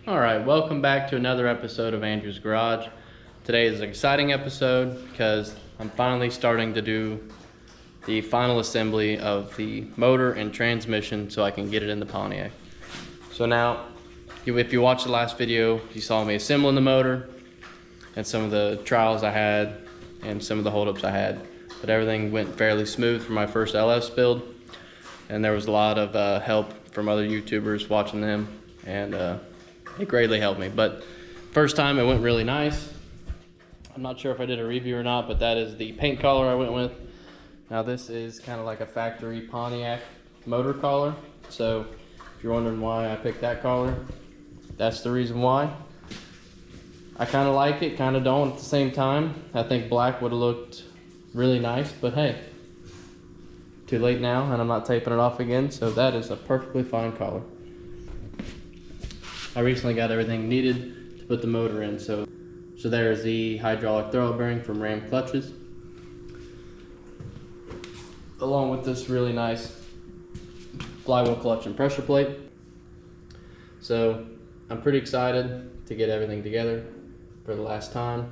Alright, welcome back to another episode of Andrew's Garage. Today is an exciting episode because I'm finally starting to do the final assembly of the motor and transmission so I can get it in the Pontiac. So now, if you watched the last video, you saw me assembling the motor and some of the trials I had and some of the holdups I had. But everything went fairly smooth for my first LS build, and there was a lot of help from other YouTubers watching them, and it greatly helped me. But first time it went really nice. I'm not sure if I did a review or not, but that is the paint collar I went with. Now this is kind of like a factory Pontiac motor collar. So if you're wondering why I picked that collar, that's the reason why. I kind of like it, kind of don't at the same time. I think black would have looked really nice, but hey, too late now, and I'm not taping it off again, so that is a perfectly fine collar. I recently got everything needed to put the motor in, so there's the hydraulic throwout bearing from Ram clutches, along with this really nice flywheel clutch and pressure plate. So I'm pretty excited to get everything together for the last time.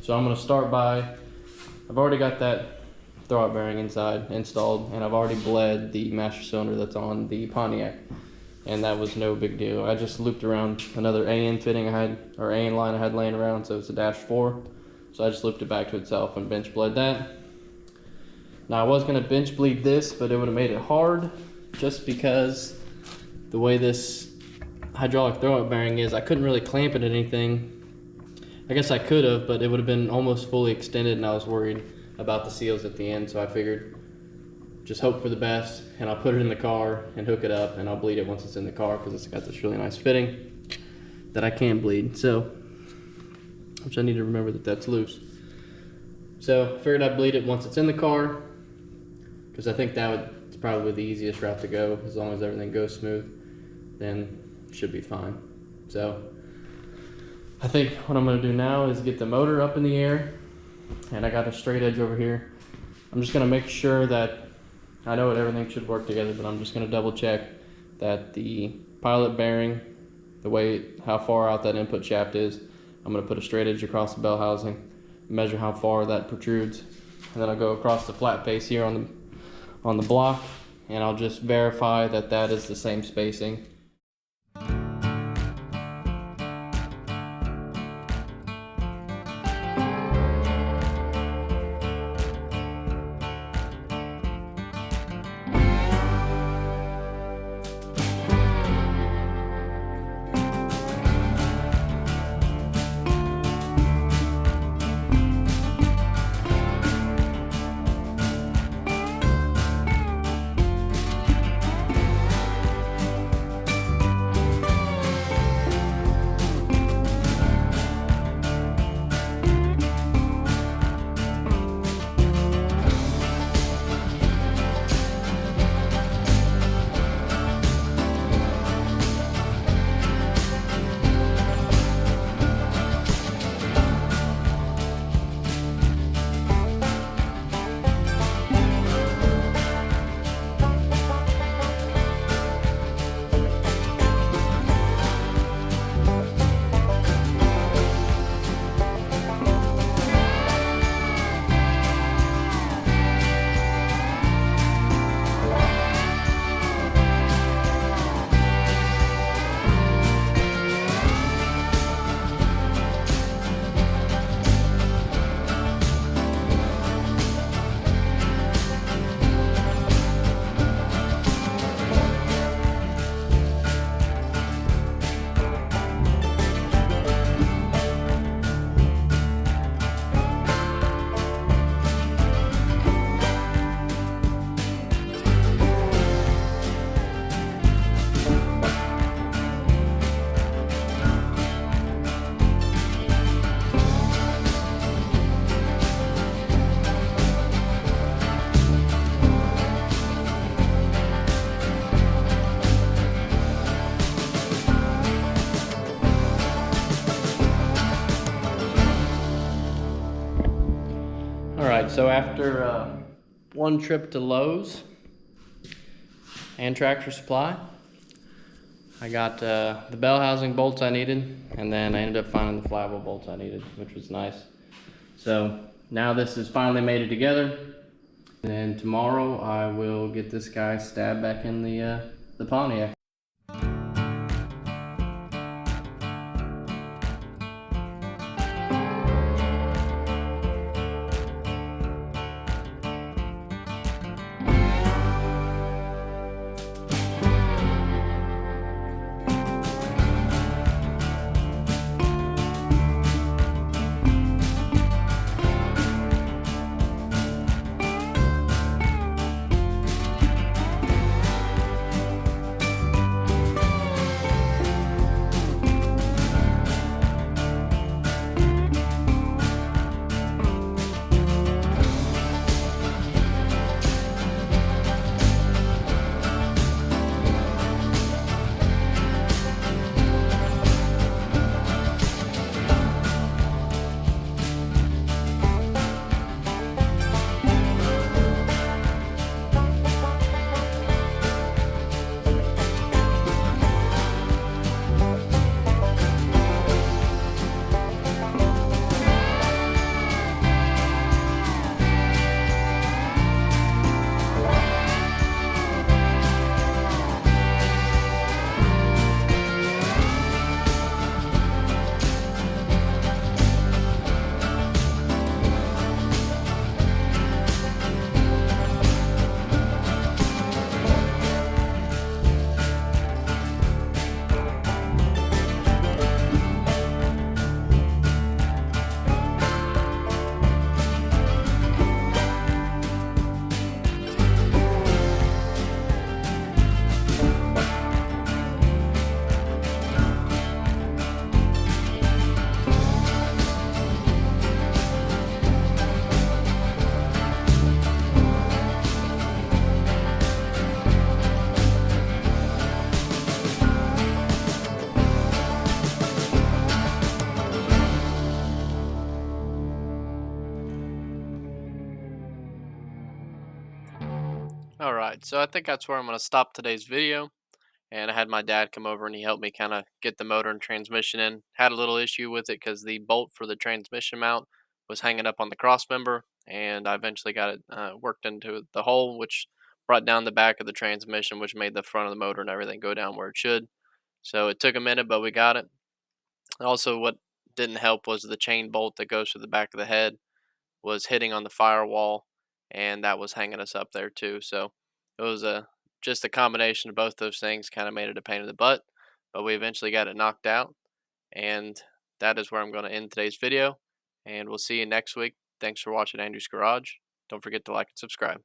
So I'm going to start by, I've already got that throwout bearing inside installed, and I've already bled the master cylinder that's on the Pontiac, and that was no big deal. I just looped around another AN fitting I had, or AN line I had laying around, so it's a -4. So I just looped it back to itself and bench bled that. Now I was going to bench bleed this, but it would have made it hard just because the way this hydraulic throwout bearing is, I couldn't really clamp it at anything. I guess I could have, but it would have been almost fully extended, and I was worried about the seals at the end, so I figured just hope for the best, and I'll put it in the car and hook it up, and I'll bleed it once it's in the car because it's got this really nice fitting that I can bleed. So, which I need to remember that that's loose. So I figured I'd bleed it once it's in the car, because I think it's probably the easiest route to go. As long as everything goes smooth, then it should be fine. So I think what I'm going to do now is get the motor up in the air, and I got a straight edge over here. I'm just going to make sure that, I know everything should work together, but I'm just going to double check that the pilot bearing, how far out that input shaft is, I'm going to put a straight edge across the bell housing, measure how far that protrudes, and then I'll go across the flat face here on the block, and I'll just verify that that is the same spacing. Alright, so after one trip to Lowe's and Tractor Supply, I got the bell housing bolts I needed, and then I ended up finding the flywheel bolts I needed, which was nice. So now this has finally made it together, and then tomorrow I will get this guy stabbed back in the Pontiac. Alright, so I think that's where I'm going to stop today's video. And I had my dad come over and he helped me kind of get the motor and transmission in. Had a little issue with it because the bolt for the transmission mount was hanging up on the cross member. And I eventually got it worked into the hole, which brought down the back of the transmission, which made the front of the motor and everything go down where it should. So it took a minute, but we got it. Also, what didn't help was the chain bolt that goes through the back of the head was hitting on the firewall, and that was hanging us up there too. So it was just a combination of both those things kind of made it a pain in the butt, but we eventually got it knocked out, and that is where I'm going to end today's video. And we'll see you next week. Thanks for watching Andrew's Garage. Don't forget to like and subscribe.